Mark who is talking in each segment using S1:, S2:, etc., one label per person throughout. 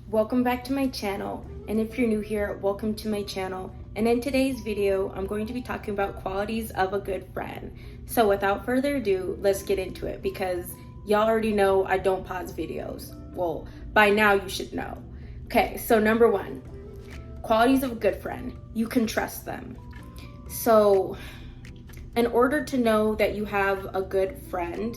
S1: Welcome back to my channel, and if you're new here, welcome to my channel. And in today's video, I'm going to be talking about qualities of a good friend. So without further ado, let's get into it because y'all already know I don't pause videos. Well, by now you should know. Okay, so number one, qualities of a good friend. You can trust them. So in order to know that you have a good friend,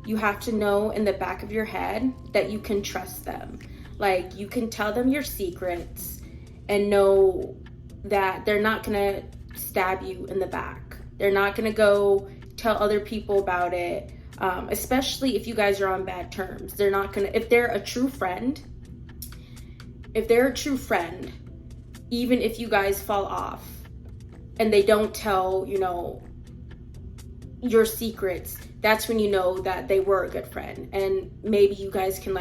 S1: you have to know in the back of your head that you can trust them. Like, you can tell them your secrets and know that they're not gonna stab you in the back. They're not gonna go tell other people about it, especially if you guys are on bad terms. They're not gonna, if they're a true friend, even if you guys fall off and they don't tell, your secrets, that's when you know that they were a good friend and maybe you guys can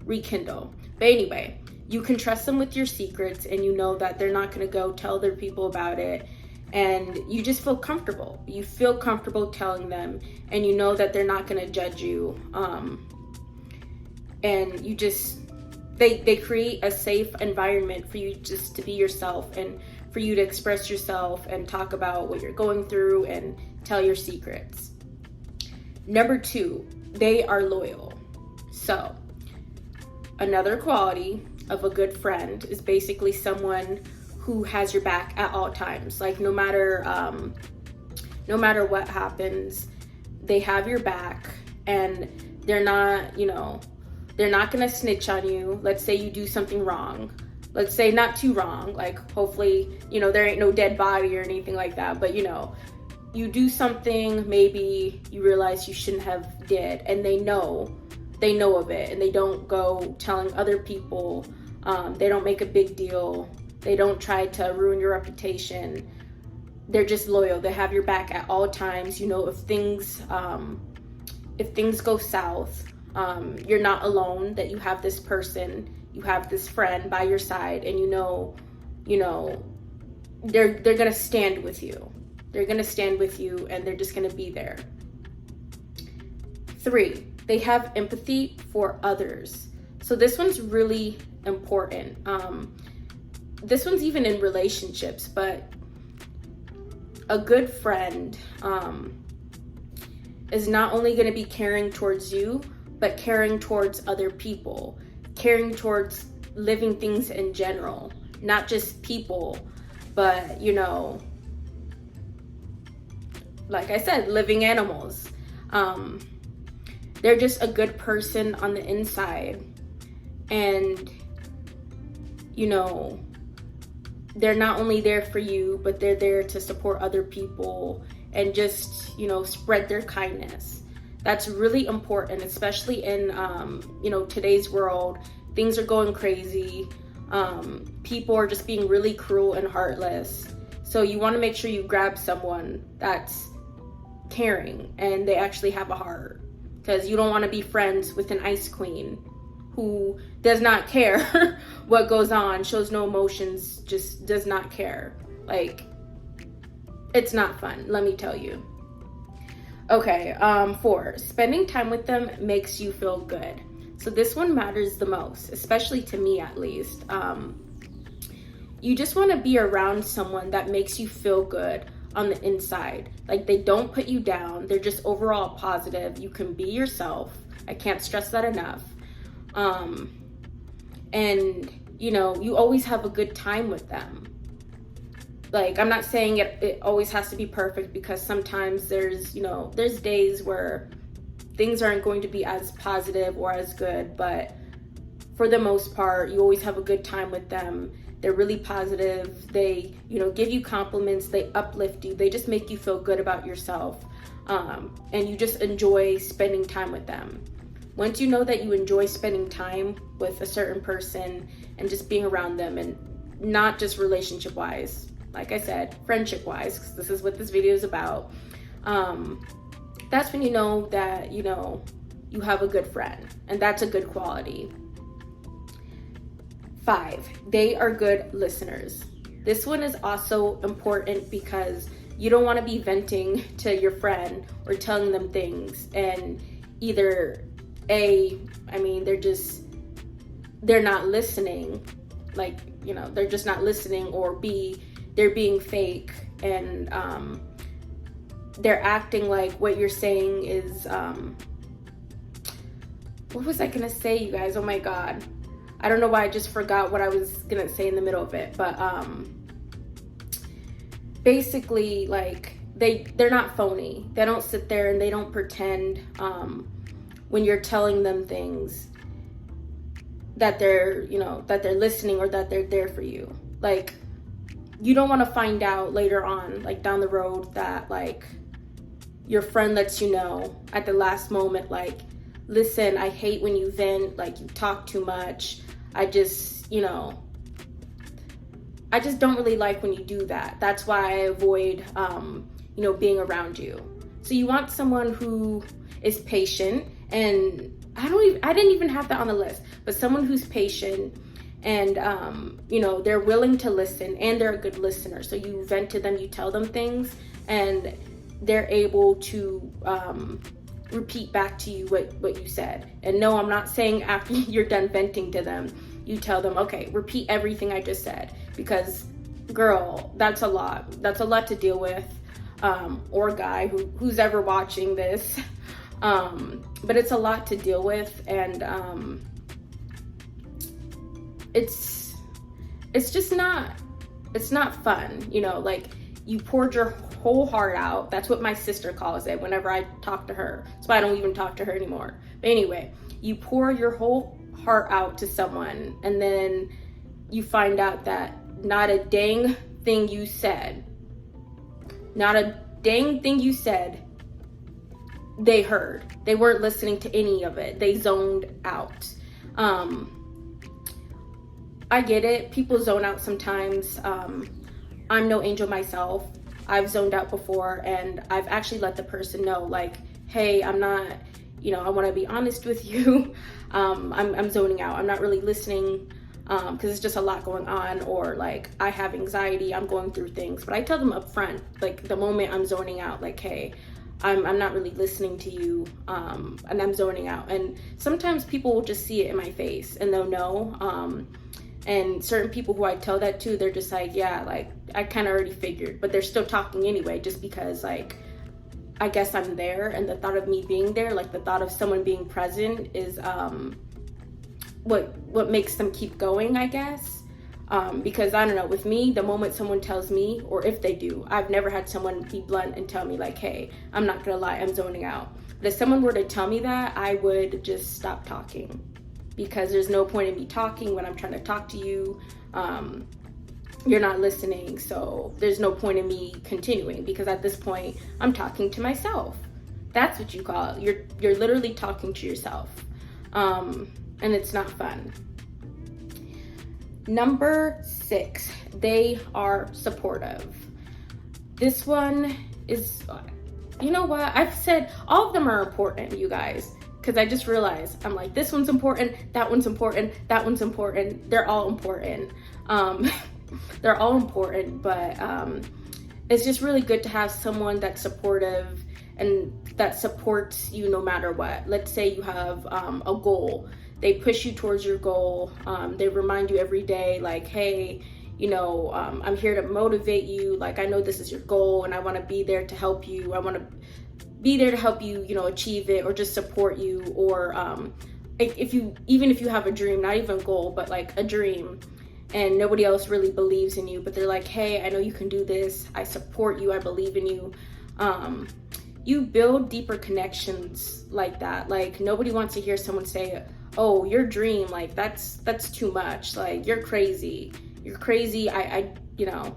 S1: rekindle. But anyway, you can trust them with your secrets and you know that they're not going to go tell other people about it, and you just feel comfortable. You feel comfortable telling them and you know that they're not going to judge you. And you just, they create a safe environment for you just to be yourself and for you to express yourself and talk about what you're going through and tell your secrets. Number two, they are loyal. So another quality of a good friend is basically someone who has your back at all times. Like no matter what happens, they have your back and they're not gonna snitch on you. Let's say you do something wrong. Let's say not too wrong, like hopefully, there ain't no dead body or anything like that, but you do something maybe you realize you shouldn't have did, and they know of it, and they don't go telling other people. They don't make a big deal. They don't try to ruin your reputation. They're just loyal. They have your back at all times. If things go south, you're not alone, that you have this person, you have this friend by your side, and they're gonna stand with you. They're gonna stand with you and they're just gonna be there. 3, they have empathy for others. So this one's really important. This one's even in relationships, but a good friend is not only gonna be caring towards you, but caring towards other people, caring towards living things in general, not just people, but like I said, living animals. They're just a good person on the inside, and they're not only there for you, but they're there to support other people and just spread their kindness. That's really important, especially in today's world. Things are going crazy. People are just being really cruel and heartless. So you want to make sure you grab someone that's caring and they actually have a heart, because you don't want to be friends with an ice queen who does not care what goes on, shows no emotions, just does not care. It's not fun, let me tell you. Okay, 4, spending time with them makes you feel good. So this one matters the most, especially to me at least. You just want to be around someone that makes you feel good on the inside. Like, they don't put you down, they're just overall positive. You can be yourself. I can't stress that enough. And you always have a good time with them. Like, I'm not saying it always has to be perfect, because sometimes there's days where things aren't going to be as positive or as good, but for the most part, you always have a good time with them. They're really positive. They, give you compliments. They uplift you. They just make you feel good about yourself. And you just enjoy spending time with them. Once you know that you enjoy spending time with a certain person and just being around them, and not just relationship wise, like I said, friendship wise, because this is what this video is about, that's when you know that, you have a good friend, and that's a good quality. 5, they are good listeners. This one is also important because you don't want to be venting to your friend or telling them things, and either they're just they're not listening, like, you know, they're just not listening, or B, they're being fake, and they're acting like what you're saying is, what was I gonna say, you guys? Oh my God. I don't know why I just forgot what I was gonna say in the middle of it, but basically, like, they're not phony. They don't sit there and they don't pretend when you're telling them things that they're, you know, that they're listening or that they're there for you. Like, you don't want to find out later on, like down the road, that like your friend lets you know at the last moment, like, listen, I hate when you vent, like you talk too much. I just, you know, I just don't really like when you do that. That's why I avoid, you know, being around you. So you want someone who is patient, and I didn't even have that on the list, but someone who's patient and, you know, they're willing to listen and they're a good listener. So you vent to them, you tell them things, and they're able to repeat back to you what you said. And no, I'm not saying after you're done venting to them, you tell them, okay, repeat everything I just said, because girl, that's a lot. That's a lot to deal with. Or guy who's ever watching this. But it's a lot to deal with, and it's just not, it's not fun, you know, like you poured your whole heart out. That's what my sister calls it whenever I talk to her. That's why I don't even talk to her anymore. But anyway, you pour your whole heart out to someone, and then you find out that not a dang thing you said, they heard. They weren't listening to any of it. They zoned out. I get it. People zone out sometimes. I'm no angel myself. I've zoned out before, and I've actually let the person know, like, hey, I'm not, you know, I want to be honest with you. I'm zoning out. I'm not really listening because it's just a lot going on, or like I have anxiety, I'm going through things. But I tell them up front, like the moment I'm zoning out, like, hey, I'm not really listening to you, and I'm zoning out. And sometimes people will just see it in my face and they'll know. And certain people who I tell that to, they're just like, yeah, like I kind of already figured, but they're still talking anyway, just because like, I guess I'm there, and the thought of me being there, like the thought of someone being present is what makes them keep going, I guess. Because I don't know, with me, the moment someone tells me, or if they do, I've never had someone be blunt and tell me like, hey, I'm not gonna lie, I'm zoning out. But if someone were to tell me that, I would just stop talking, because there's no point in me talking when I'm trying to talk to you. You're not listening, so there's no point in me continuing, because at this point I'm talking to myself. That's what you call it. You're literally talking to yourself, and it's not fun. Number 6, they are supportive. This one is, you know what? I've said all of them are important, you guys, because I just realized, I'm like, this one's important, that one's important, that one's important. They're all important. They're all important, but it's just really good to have someone that's supportive and that supports you no matter what. Let's say you have a goal. They push you towards your goal. They remind you every day, like, hey, you know, I'm here to motivate you. Like, I know this is your goal, and I want to be there to help you. I want to be there to help you, you know, achieve it, or just support you. Or even if you have a dream, not even a goal, but like a dream, and nobody else really believes in you, but they're like, hey, I know you can do this. I support you. I believe in you. You build deeper connections like that. Like, nobody wants to hear someone say, oh, your dream, like that's too much. Like, you're crazy. I you know,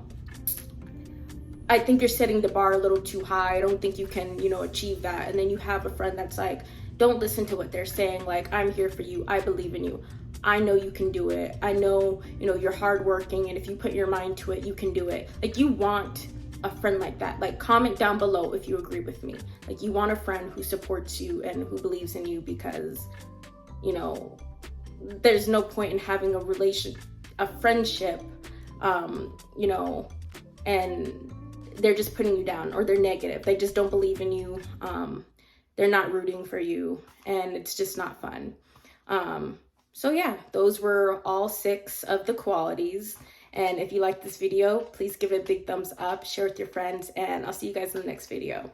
S1: I think you're setting the bar a little too high. I don't think you can, you know, achieve that. And then you have a friend that's like, don't listen to what they're saying. Like, I'm here for you. I believe in you. I know you can do it. I know, you know, you're hardworking, and if you put your mind to it, you can do it. Like, you want a friend like that. Like, comment down below if you agree with me. Like, you want a friend who supports you and who believes in you, because, you know, there's no point in having a friendship, you know, and they're just putting you down, or they're negative. They just don't believe in you. They're not rooting for you, and it's just not fun. So yeah, those were all 6 of the qualities. And if you like this video, please give it a big thumbs up, share with your friends, and I'll see you guys in the next video.